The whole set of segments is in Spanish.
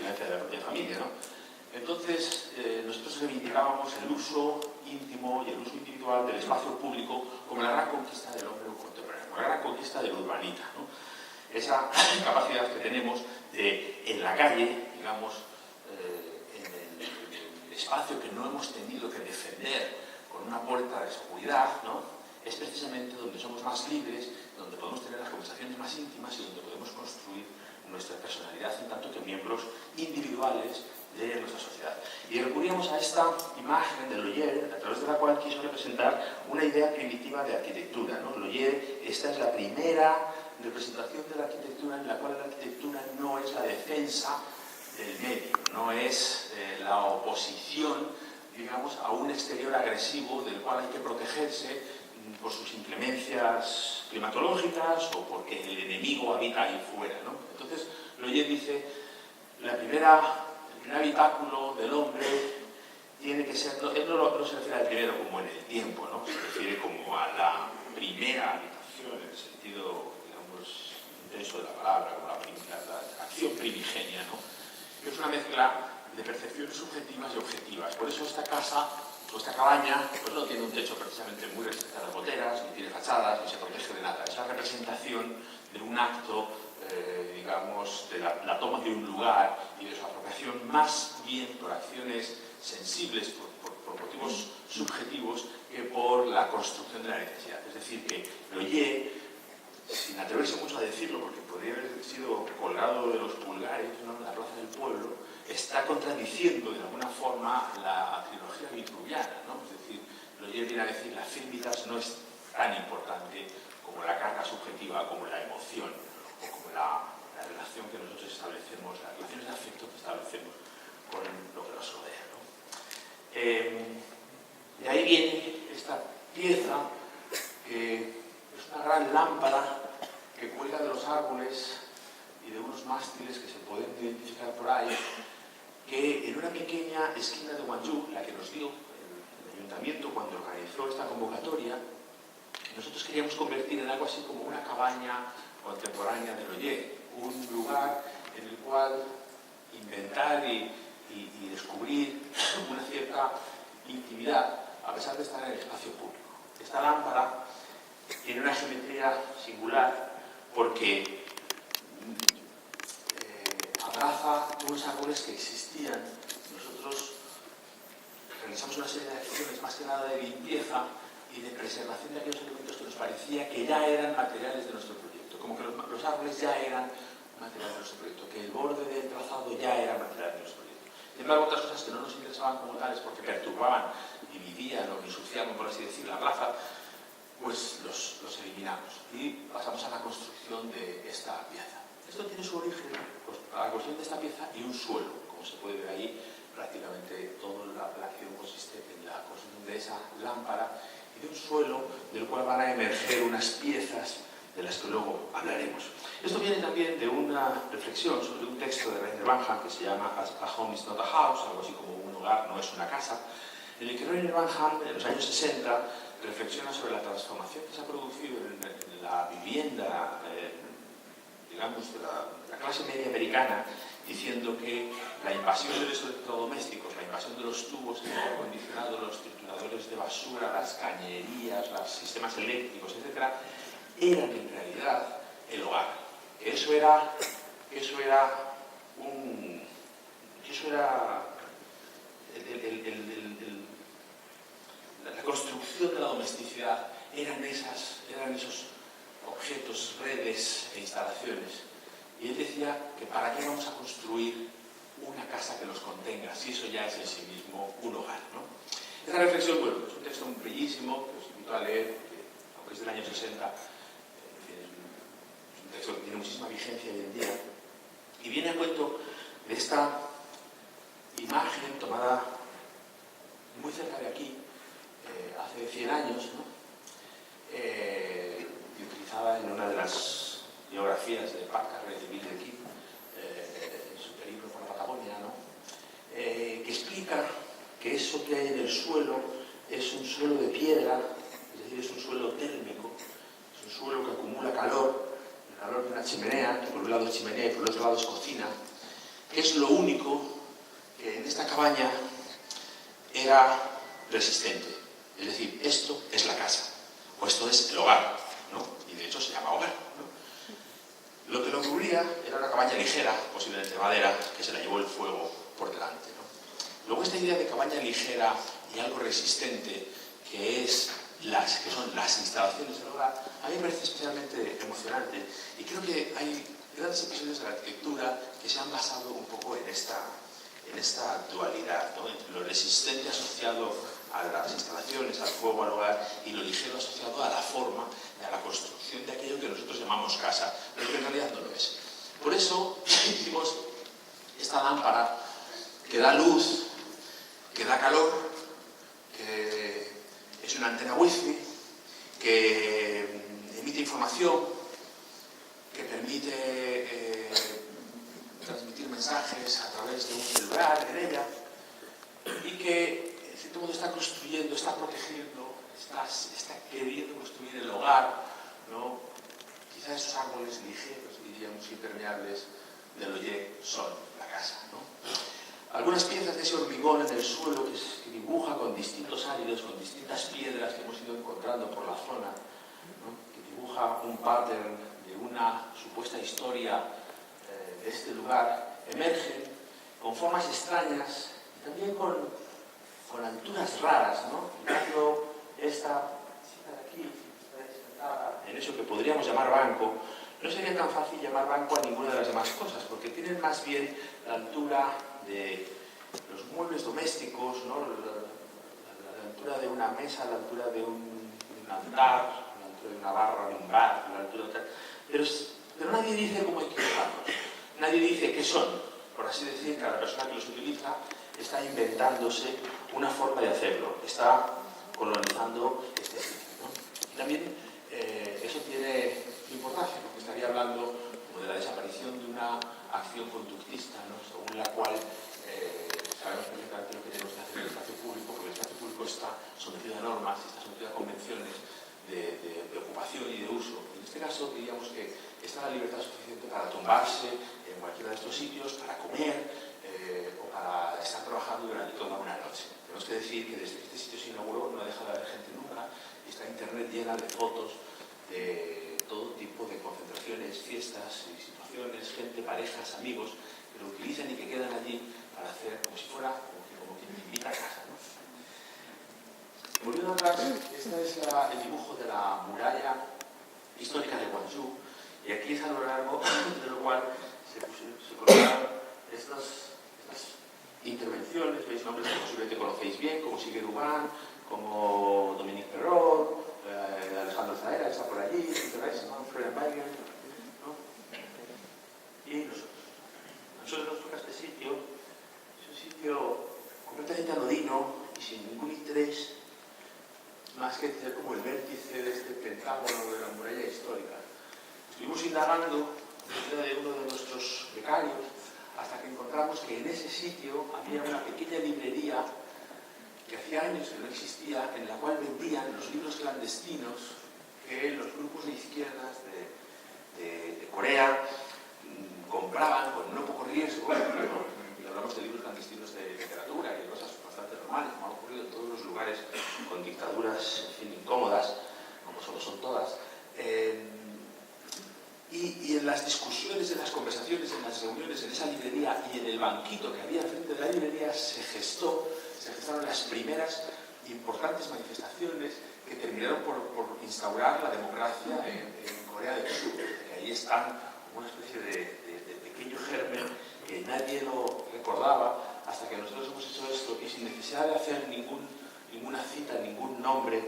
convivencia de la propia familia, ¿no? Entonces, nosotros reivindicábamos el uso íntimo y el uso individual del espacio público como la gran conquista del hombre contemporáneo, como la gran conquista del urbanita, ¿no? Esa capacidad que tenemos de, en la calle, digamos, en el espacio que no hemos tenido que defender con una puerta de seguridad, ¿no? Es precisamente donde somos más libres, donde podemos tener las conversaciones más íntimas y donde podemos construir nuestra personalidad en tanto que miembros individuales de nuestra sociedad. Y recurríamos a esta imagen de Loyer, a través de la cual quiso representar una idea primitiva de arquitectura, ¿no? Loyer, esta es la primera representación de la arquitectura en la cual la arquitectura no es la defensa del medio, no es la oposición, digamos, a un exterior agresivo del cual hay que protegerse por sus inclemencias climatológicas o porque el enemigo habita ahí fuera, ¿no? Entonces, Loyer dice, el primer habitáculo del hombre tiene que ser, él no se refiere al primero como en el tiempo, ¿no? Se refiere como a la primera habitación, en el sentido, digamos, intenso de la palabra, como la acción primigenia, ¿no? Es una mezcla de percepciones subjetivas y objetivas. Por eso esta casa o esta cabaña pues no tiene un techo precisamente muy resistente a las goteras, ni tiene fachadas, ni se protege de nada. Es la representación de un acto, digamos, de la toma de un lugar y de su apropiación más bien por acciones sensibles, por motivos subjetivos, que por la construcción de la necesidad. Es decir, que Loyer, sin atreverse mucho a decirlo, porque podría haber sido colgado de los pulgares, ¿no?, en la plaza del pueblo, está contradiciendo de alguna forma la trilogía vitruviana, ¿no? Es decir, Loyer viene a decir la filmitas no es tan importante como la carga subjetiva, como la emoción, o como la relación que nosotros establecemos, las relaciones de afecto que establecemos con lo que nos rodea, ¿no? De ahí viene esta pieza que es una gran lámpara que cuelga de los árboles y de unos mástiles que se pueden identificar por ahí, que en una pequeña esquina de Guangzhou, la que nos dio el ayuntamiento cuando organizó esta convocatoria, nosotros queríamos convertir en algo así como una cabaña contemporánea de Loyer, un lugar en el cual inventar y descubrir una cierta intimidad a pesar de estar en el espacio público. Esta lámpara tiene una geometría singular porque abraza unos árboles que existían. Nosotros realizamos una serie de acciones más que nada de limpieza y de preservación de aquellos elementos que nos parecía que ya eran materiales de nuestro proyecto, como que los árboles ya eran materiales de nuestro proyecto, que el borde del trazado ya era material de nuestro proyecto. Sin embargo, otras cosas que no nos interesaban como tales porque perturbaban, dividían o ensuciaban, por así decir, la plaza, pues los eliminamos y pasamos a la construcción de esta pieza. Esto tiene su origen, pues, la construcción de esta pieza y un suelo, como se puede ver ahí, prácticamente toda la acción consiste en la construcción de esa lámpara y de un suelo del cual van a emerger unas piezas de las que luego hablaremos. Esto viene también de una reflexión sobre un texto de Rainer Banham que se llama A Home is not a House, algo así como un hogar no es una casa, en el que Rainer Banham, en los años 60, reflexiona sobre la transformación que se ha producido en la vivienda, digamos, de la clase media americana, diciendo que la invasión de los electrodomésticos, la invasión de los tubos de aire acondicionado, los trituradores de basura, las cañerías, los sistemas eléctricos, etc., eran en realidad el hogar. Que eso era la construcción de la domesticidad, eran esos objetos, redes e instalaciones. Y él decía que para qué vamos a construir una casa que los contenga, si eso ya es en sí mismo un hogar, ¿no? Esta reflexión, bueno, es un texto bellísimo, que os invito a leer, porque aunque es del año 60, es un texto que tiene muchísima vigencia hoy en día, y viene a cuento de esta imagen tomada muy cerca de aquí, hace 100 años, ¿no? Y utilizada en una de las biografías de Packard de Bill de Kim, en su periplo por la Patagonia, ¿no? Que explica que eso que hay en el suelo es un suelo de piedra, es decir, es un suelo térmico, es un suelo que acumula calor, el calor de una chimenea, que por un lado es chimenea y por el otro lado es cocina, que es lo único que en esta cabaña era resistente. Es decir, esto es la casa, o esto es el hogar, ¿no? Y de hecho se llama hogar, ¿no? Lo que lo cubría era una cabaña ligera, posiblemente de madera, que se la llevó el fuego por delante, ¿no? Luego esta idea de cabaña ligera y algo resistente, que son las instalaciones del hogar, a mí me parece especialmente emocionante, y creo que hay grandes episodios de la arquitectura que se han basado un poco en esta dualidad, ¿no? Entre lo resistente asociado a las instalaciones, al fuego, al hogar, y lo ligero asociado a la forma, a la construcción de aquello que nosotros llamamos casa, pero que en realidad no lo es. Por eso hicimos esta lámpara que da luz, que da calor, que es una antena wifi, que emite información, que permite transmitir mensajes a través de un celular en ella, y que en cierto modo está construyendo, está protegiendo, está queriendo construir el hogar, ¿no? Quizás esos árboles ligeros, diríamos, impermeables del Oye son la casa, ¿no? Algunas piezas de ese hormigón en el suelo que dibuja con distintos áridos, con distintas piedras que hemos ido encontrando por la zona, ¿no? Que dibuja un pattern de una supuesta historia de este lugar, emergen con formas extrañas y también con alturas raras, ¿no? Mirando esta chica de aquí, en eso que podríamos llamar banco, no sería tan fácil llamar banco a ninguna de las demás cosas, porque tienen más bien la altura de los muebles domésticos, ¿no? La altura de una mesa, la altura de un altar, la altura de una barra, de un bar, la altura de tal. Pero nadie dice cómo hay que usarlos. Nadie dice qué son. Por así decir, cada persona que los utiliza está inventándose una forma de hacerlo, está colonizando este sitio, ¿no? Y también eso tiene importancia, porque estaría hablando como de la desaparición de una acción conductista, ¿no? Según la cual sabemos perfectamente lo que tenemos que hacer en el espacio público, porque el espacio público está sometido a normas, está sometido a convenciones de ocupación y de uso. En este caso diríamos que está la libertad suficiente para tumbarse en cualquiera de estos sitios, para comer o para estar trabajando durante toda una noche. Tenemos que decir que desde que este sitio se inauguró no ha dejado de haber gente nunca, y está internet llena de fotos de todo tipo de concentraciones, fiestas y situaciones, gente, parejas, amigos, que lo utilizan y que quedan allí para hacer como si fuera como quien invita a casa, ¿no? Volviendo atrás, este es el dibujo de la muralla histórica de Guangzhou, y aquí es a lo largo de lo cual se colocaron estas intervenciones. Veis nombres que posiblemente conocéis bien, como Sigue Duban, como Dominique Perrault, Alejandro Zaera, que está por allí, Peter Eisenman, Freudenberger, ¿no? Y nosotros nos toca este sitio. Es un sitio completamente anodino y sin ningún interés, más que ser como el vértice de este pentágono de la muralla histórica. Estuvimos indagando de uno de nuestros becarios hasta que encontramos que en ese sitio había una pequeña librería que hacía años que no existía, en la cual vendían los libros clandestinos que los grupos de izquierdas de Corea compraban con no poco riesgo, ¿no? Y hablamos de libros clandestinos de literatura y de cosas bastante normales, como ha ocurrido en todos los lugares con dictaduras, en fin, incómodas, como solo son todas. Y en las discusiones, en las conversaciones, en las reuniones, en esa librería y en el banquito que había frente de la librería se gestaron las primeras importantes manifestaciones que terminaron por instaurar la democracia en Corea del Sur. Que ahí están como una especie de pequeño germen que nadie lo recordaba hasta que nosotros hemos hecho esto, y sin necesidad de hacer ninguna cita, ningún nombre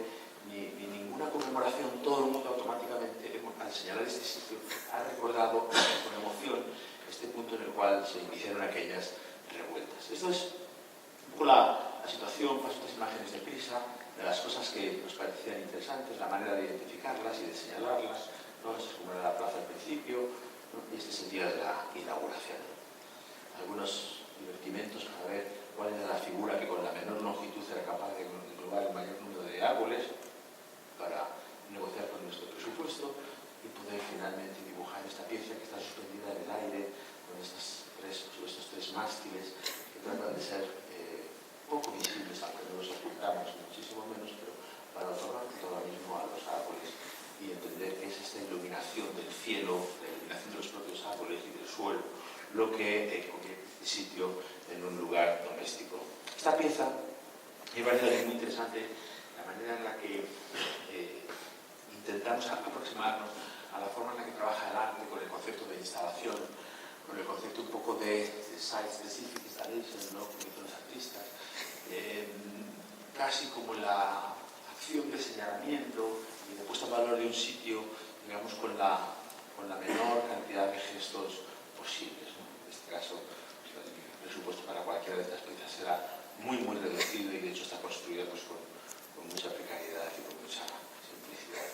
ni ninguna conmemoración, todo el mundo automáticamente, al señalar este sitio, ha recordado con emoción este punto en el cual se iniciaron aquellas revueltas. Esto es un poco la situación, paso estas imágenes de prisa, de las cosas que nos parecían interesantes, la manera de identificarlas y de señalarlas, ¿no? Esto es como era la plaza al principio, ¿no? Y este es el día de la inauguración. Algunos divertimentos para ver cuál era la figura que con la menor longitud era capaz de englobar el mayor número de árboles para negociar con nuestro presupuesto y poder finalmente dibujar esta pieza que está suspendida en el aire con estos tres mástiles que tratan de ser poco visibles, aunque no los ocultamos muchísimo menos, pero para otorgar protagonismo a los árboles y entender que es esta iluminación del cielo, la iluminación de los propios árboles y del suelo, lo que convierte este sitio en un lugar doméstico. Esta pieza me parece muy interesante, la manera en la que intentamos aproximarnos a la forma en la que trabaja el arte con el concepto de instalación, con el concepto un poco de site-specific installation, ¿no?, como dicen los artistas, casi como la acción de señalamiento y de puesta en valor de un sitio, digamos, con la menor cantidad de gestos posibles, ¿no? En este caso, el presupuesto para cualquiera de estas piezas será muy reducido y de hecho está construida pues, con mucha precariedad y con mucha simplicidad, ¿no?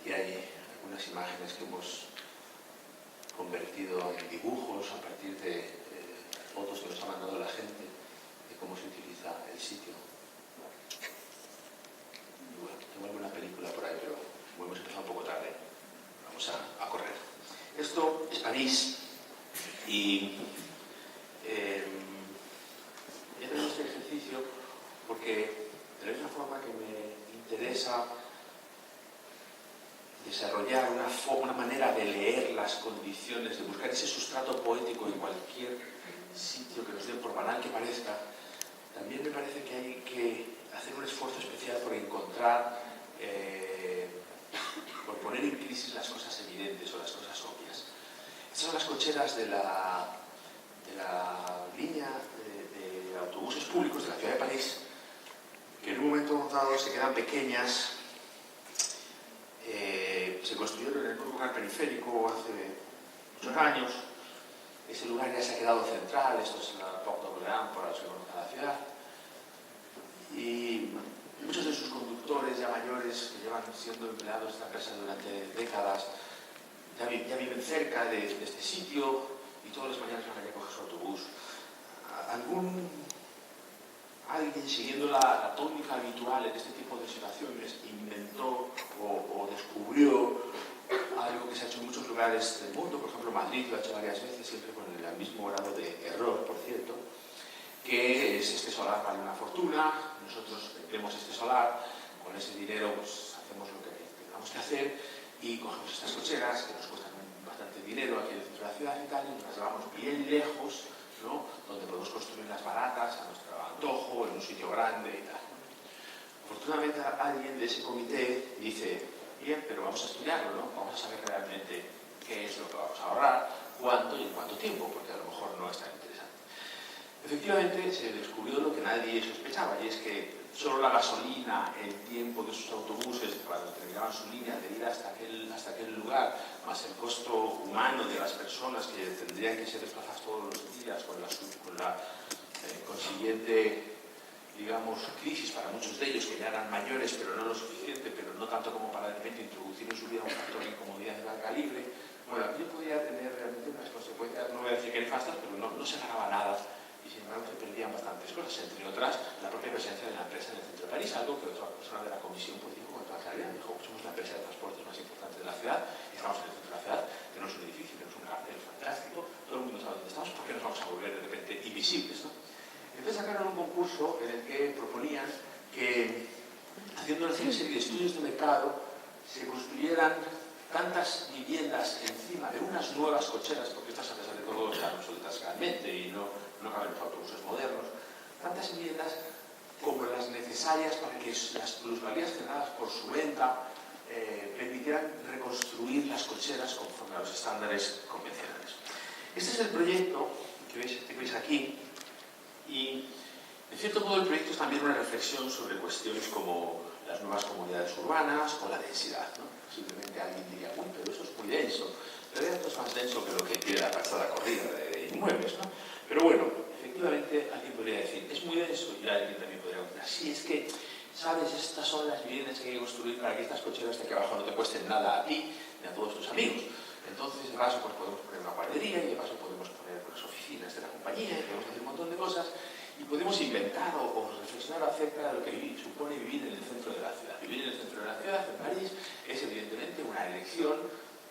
Y hay algunas imágenes que hemos convertido en dibujos a partir de fotos que nos ha mandado la gente de cómo se utiliza el sitio. Y bueno, tengo alguna película por ahí, pero como hemos empezado un poco tarde, vamos a correr. Esto es París y he tenido este ejercicio porque de la misma forma que me interesa desarrollar una manera de leer las condiciones, de buscar ese sustrato poético en cualquier sitio que nos dé, por banal que parezca, también me parece que hay que hacer un esfuerzo especial por encontrar, por poner en crisis las cosas evidentes o las cosas obvias. Estas son las cocheras de la línea de autobuses públicos de la ciudad de París, que en un momento dado se quedan pequeñas. Se construyeron en un lugar periférico hace muchos años. Ese lugar ya se ha quedado central, esto es la Porte d'Orléans, por ahora se conoce la ciudad. Y muchos de sus conductores ya mayores, que llevan siendo empleados de esta empresa durante décadas, ya viven cerca de este sitio y todas las mañanas van allá a coger su autobús. Alguien, siguiendo la tónica habitual en este tipo de situaciones, inventó o descubrió algo que se ha hecho en muchos lugares del mundo. Por ejemplo, Madrid lo ha hecho varias veces, siempre con el mismo grado de error, por cierto, que es este solar vale una fortuna, nosotros vendemos este solar, con ese dinero pues, hacemos lo que tengamos que hacer y cogemos estas cocheras que nos cuestan bastante dinero aquí en el centro de la ciudad y tal, y nos las llevamos bien lejos, ¿no?, donde podemos construirlas baratas a nuestro antojo, en un sitio grande y tal. Afortunadamente alguien de ese comité dice, bien, pero vamos a estudiarlo, ¿no? Vamos a saber realmente qué es lo que vamos a ahorrar, cuánto y en cuánto tiempo, porque a lo mejor no es tan interesante. Efectivamente, se descubrió lo que nadie sospechaba, y es que solo la gasolina, el tiempo de sus autobuses, cuando terminaban su línea de ir hasta aquel lugar, más el costo humano de las personas que tendrían que ser desplazadas todos los días con la consiguiente, digamos, crisis para muchos de ellos que ya eran mayores, pero no lo suficiente, pero no tanto como para de repente introducir en su vida un factor de incomodidad de larga libre. Bueno, aquello podía tener realmente unas consecuencias, no voy a decir que nefastas, pero no se ganaba nada y sin embargo se perdían bastantes cosas, entre otras la propia presencia de la empresa en el centro de París, algo que otra persona de la comisión pues dijo con toda claridad, dijo, somos la empresa de transportes más importante de la ciudad, estamos en el centro de la ciudad, tenemos un edificio, tenemos un cartel fantástico, todo el mundo sabe dónde estamos, ¿por qué nos vamos a volver de repente invisibles, ¿no? Entonces sacaron un concurso en el que proponían que, haciendo una serie de estudios de mercado, se construyeran tantas viviendas encima de unas nuevas cocheras, porque estas a pesar de todo están obsoletas realmente y no caben los autobuses modernos, tantas viviendas como las necesarias para que las plusvalías generadas por su venta permitieran reconstruir las cocheras conforme a los estándares convencionales. Este es el proyecto que veis aquí. Y, en cierto modo, el proyecto es también una reflexión sobre cuestiones como las nuevas comunidades urbanas o la densidad, ¿no? Simplemente alguien diría, uy, pero eso es muy denso. Pero esto es más denso que lo que tiene la pasada corrida de inmuebles, ¿no? Pero bueno, efectivamente, alguien podría decir, es muy denso, y alguien también podría decir, sí, es que, ¿sabes? Estas son las viviendas que hay que construir para que estas cocheras de aquí abajo no te cuesten nada a ti ni a todos tus amigos. Entonces, de paso, pues podemos poner una guardería y de paso podemos poner las oficinas de la compañía y podemos hacer un montón de cosas y podemos inventar o reflexionar acerca de lo que supone vivir en el centro de la ciudad. Vivir en el centro de la ciudad, en París, es evidentemente una elección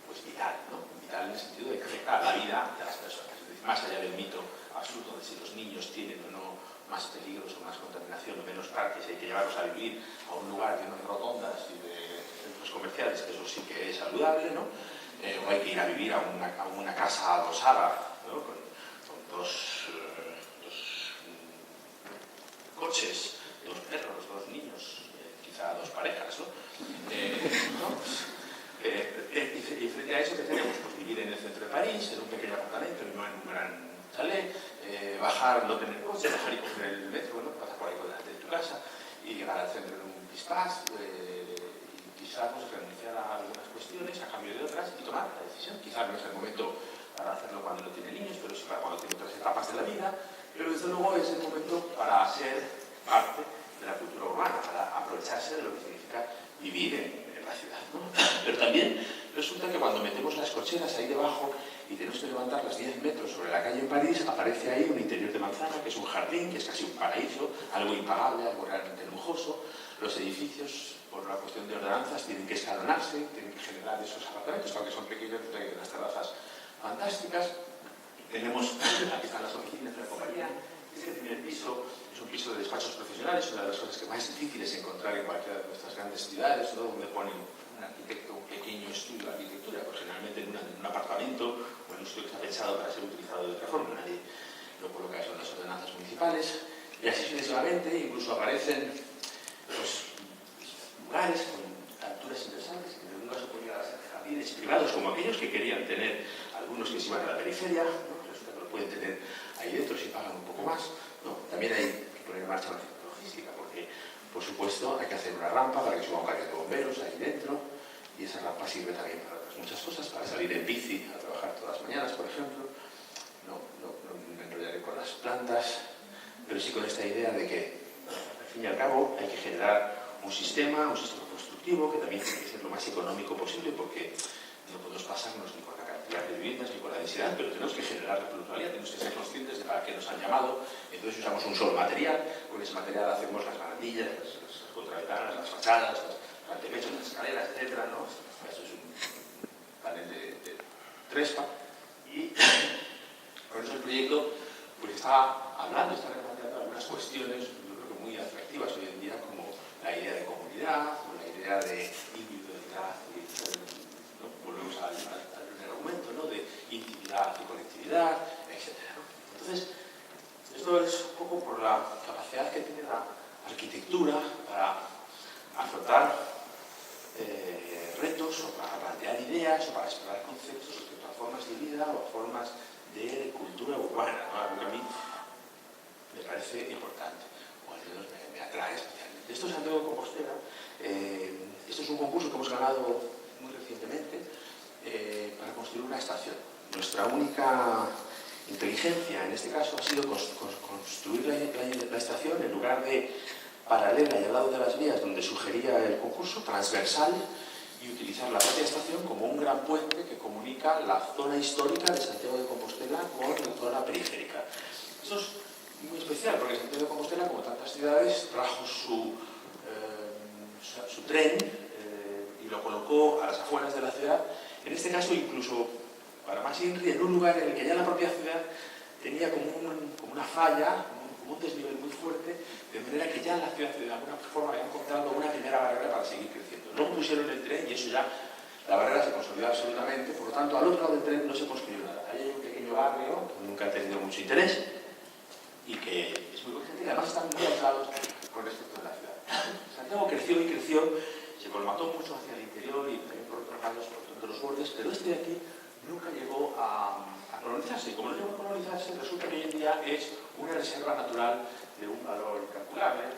pues vital, ¿no? Vital en el sentido de que afecta a la vida de las personas. Es decir, más allá de niños tienen o no más peligros o más contaminación o menos parques, hay que llevarlos a vivir a un lugar lleno de rotondas y de centros comerciales, que eso sí que es saludable, ¿no? O hay que ir a vivir a una casa adosada, ¿no? con dos coches, 2 perros, 2 niños, quizá 2 parejas, ¿no? Y frente a eso, ¿qué tenemos? Pues vivir en el centro de París, en un pequeño apartamento, no en un gran chalet, bajar, no tener coche, bajar y coger el metro, ¿no? Pasar por ahí por delante de tu casa y llegar al centro en un pispás, y quizás pues, renunciar a algunas cuestiones a cambio de otras y tomar la decisión. Quizás no es el momento para hacerlo cuando no tiene niños, pero sí para cuando tiene otras etapas de la vida, pero desde luego es el momento para ser parte de la cultura urbana, para aprovecharse de lo que significa vivir en la ciudad, ¿no? Pero también resulta que cuando metemos las cocheras ahí debajo y tenemos que levantarlas 10 metros sobre la calle en París, aparece ahí un interior de manzana, que es un jardín, que es casi un paraíso, algo impagable, algo realmente lujoso. Los edificios, por una cuestión de ordenanzas, tienen que escalonarse, tienen que generar esos apartamentos, aunque son pequeños, tienen unas terrazas fantásticas. Tenemos, aquí están las oficinas de la compañía. Este primer piso es un piso de despachos profesionales, una de las cosas que más difíciles encontrar en cualquiera de nuestras grandes ciudades, ¿no? Donde ponen un arquitecto, un pequeño estudio de arquitectura, pues generalmente en un apartamento o en un estudio que está pensado para ser utilizado de otra forma, nadie lo coloca eso en las ordenanzas municipales, y así sucesivamente. Incluso aparecen pues, lugares con alturas interesantes que nunca se podían hacer jardines privados como aquellos que querían tener algunos que se iban a la periferia, ¿no? Resulta que lo pueden tener ahí dentro si pagan un poco más, ¿no? También hay que poner en marcha una cierta logística porque, por supuesto, hay que hacer una rampa para que suba un camión de bomberos ahí dentro, y esa rampa sirve también para otras muchas cosas, para salir en bici a trabajar todas las mañanas, por ejemplo. No me enrollaré con las plantas, pero sí con esta idea de que, al fin y al cabo, hay que generar un sistema constructivo que también tiene que ser lo más económico posible, porque no podemos pasarnos ni con la cantidad de viviendas ni con la densidad, pero tenemos que generar la plusvalía, tenemos que ser conscientes de para qué nos han llamado. Entonces usamos un solo material, con ese material hacemos las barandillas, las contraventanas, las fachadas, los antepechos, las escaleras, etc., ¿no? Eso es un panel de Trespa, y por eso el proyecto pues, está replanteando algunas cuestiones, yo creo que muy atractivas hoy en día, como la idea de comunidad, o la idea de individualidad, ¿no? Volvemos al argumento, ¿no? De intimidad y colectividad, etc., ¿no? Entonces, esto es un poco por la capacidad que tiene la arquitectura para afrontar retos, o para plantear ideas, o para explorar conceptos respecto a formas de vida o a formas de cultura urbana, ¿no? Algo que a mí me parece importante, o al menos me atrae especialmente. Esto es Santiago de Compostela. Esto es un concurso que hemos ganado muy recientemente para construir una estación. Nuestra única inteligencia en este caso ha sido construir la estación en lugar de paralela y al lado de las vías donde sugería el concurso, transversal, y utilizar la propia estación como un gran puente que comunica la zona histórica de Santiago de Compostela con la zona periférica. Esto es muy especial porque Santiago de Compostela, como tantas ciudades, trajo su tren y lo colocó a las afueras de la ciudad. En este caso, incluso para más INRI, en un lugar en el que ya la propia ciudad tenía como una falla, como un desnivel muy fuerte, de manera que ya la ciudad de alguna forma había encontrado una primera barrera para seguir creciendo. Luego pusieron el tren y eso ya, la barrera se consolidó absolutamente, por lo tanto al otro lado del tren no se construyó nada. Ahí hay un pequeño barrio que nunca ha tenido mucho interés y que es muy consciente y además están muy aislados con respecto a la ciudad. Santiago creció y creció, se colmató mucho hacia el interior y también por otros lados, por todos los bordes, pero este de aquí nunca llegó a colonizarse. Y como no llegó a colonizarse, resulta que hoy en día es una reserva natural de un valor incalculable.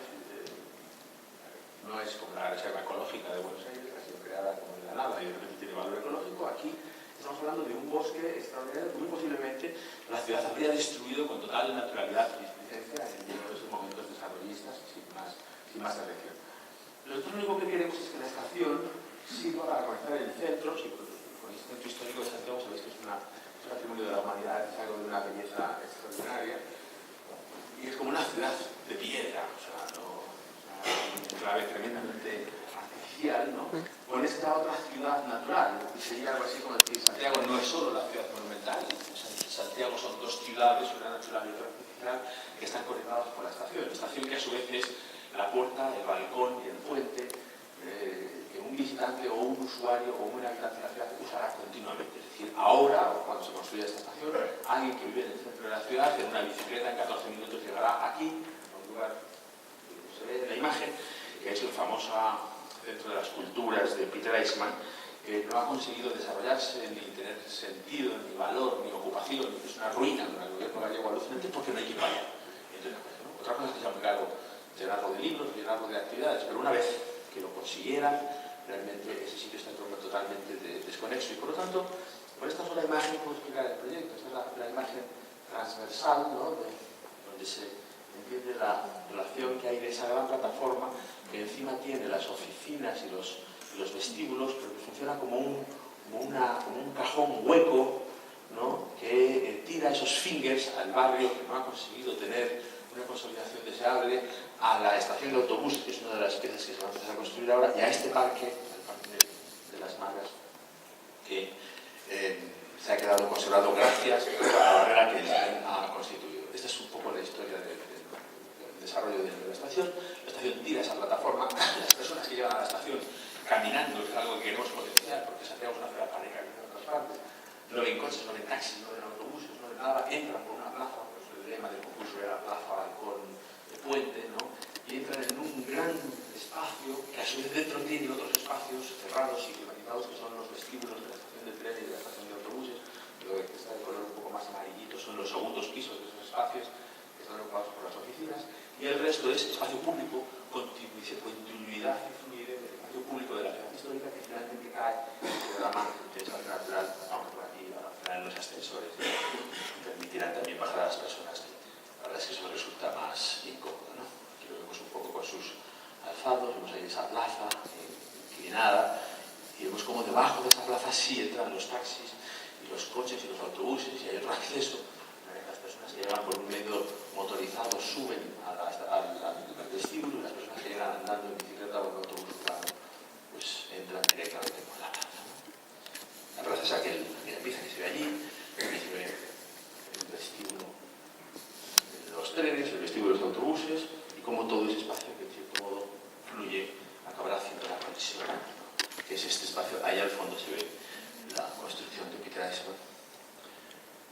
No es como la reserva ecológica de Buenos Aires, que ha sido creada como de la nada y de repente tiene valor ecológico. Aquí estamos hablando de un bosque extraordinario que muy posiblemente la ciudad habría destruido con total naturalidad y displicencia en uno de esos momentos desarrollistas sin más atención. Nosotros lo único que queremos es que la estación sirva para conectar el centro. Si con el centro histórico de Santiago sabéis que es un patrimonio de la humanidad, es algo de una belleza extraordinaria, y es como una ciudad de piedra, o sea, un enclave tremendamente artificial, ¿no? Con esta otra ciudad natural, que sería algo así como decir, Santiago no es solo la ciudad monumental, o sea, Santiago son dos ciudades, una natural y otra artificial, que están conectadas por la estación que a su vez es la puerta, el balcón y el puente que un visitante o un usuario o un habitante de la ciudad usará continuamente. Es decir, ahora, o cuando se construya esta estación, alguien que vive en el centro de la ciudad, en una bicicleta, en 14 minutos llegará aquí, a un lugar que se ve en la imagen, que es el famoso Centro de las Culturas de Peter Eichmann, que no ha conseguido desarrollarse, ni tener sentido, ni valor, ni ocupación, ni es una ruina para el gobierno gallego alucinante porque no hay que pagar. Entonces, ¿no? Otra cosa es que sea muy caro llenarlo de libros, llenarlo de actividades, pero una vez que lo consiguieran, realmente ese sitio está totalmente desconexo y por lo tanto, por esta sola imagen puedo explicar el proyecto. Esta es la imagen transversal, ¿no? Donde se entiende la relación que hay de esa gran plataforma que encima tiene las oficinas y los vestíbulos, pero que funciona como un cajón hueco, ¿no? Que tira esos fingers al barrio que no ha conseguido tener una consolidación deseable, a la estación de autobuses, que es una de las piezas que se va a empezar a construir ahora, y a este parque, el parque de las Magas, que se ha quedado conservado gracias a la barrera que el tren ha constituido. Esta es un poco la historia del desarrollo de la estación. La estación tira esa plataforma, las personas que llegan a la estación caminando, es algo que queremos potenciar, porque Santiago es una ciudad para ir caminando en otras partes. No ven coches, no ven taxis, no ven autobuses, no ven nada, entran por una plaza, por eso el lema del concurso era plaza, balcón, puente, ¿no? Y entran en un gran espacio que a su vez dentro tiene otros espacios cerrados y climatizados que son los vestíbulos de la estación de tren y de la estación de autobuses. Lo que está de color un poco más amarillito son los segundos pisos de esos espacios que están ocupados por las oficinas, y el resto es espacio público, continuidad y fluidez del espacio público de la ciudad histórica, que finalmente cae en el programa de desarrollo natural. Vamos por aquí a frenar los ascensores y permitirán también bajar a las personas. La verdad es que eso resulta más incómodo, ¿no? Aquí lo vemos un poco con sus alzados, vemos ahí esa plaza inclinada, y vemos como debajo de esa plaza sí entran los taxis y los coches y los autobuses, y hay otro acceso. Las personas que llegan por un medio motorizado suben al vestíbulo, y las personas que llegan andando en bicicleta o en autobús urbano pues entran directamente por la plaza, ¿no? La plaza es aquel, mira, pieza que se ve allí, aquí se ve el vestíbulo de los trenes, el vestíbulo de los autobuses, y como todo ese espacio que en cierto modo fluye acabará haciendo la conexión, ¿no? Que es este espacio. Ahí al fondo se ve la construcción de Peter Eichmann,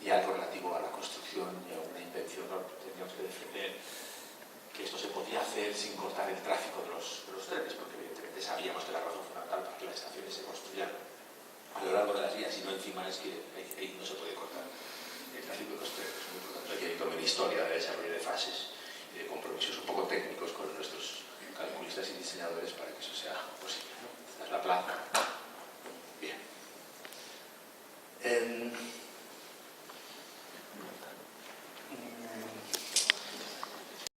y algo relativo a la construcción y a una invención, ¿no? Teníamos que defender que esto se podía hacer sin cortar el tráfico de los trenes, porque evidentemente sabíamos que la razón fundamental para que las estaciones se construyan a lo largo de las vías, y no encima es que ahí no se puede cortar el tráfico de los trenes. Muy importante que hay toda una historia de desarrollo de fases y de compromisos un poco técnicos con nuestros calculistas y diseñadores para que eso sea posible, ¿no? Esta es la plaza. Bien.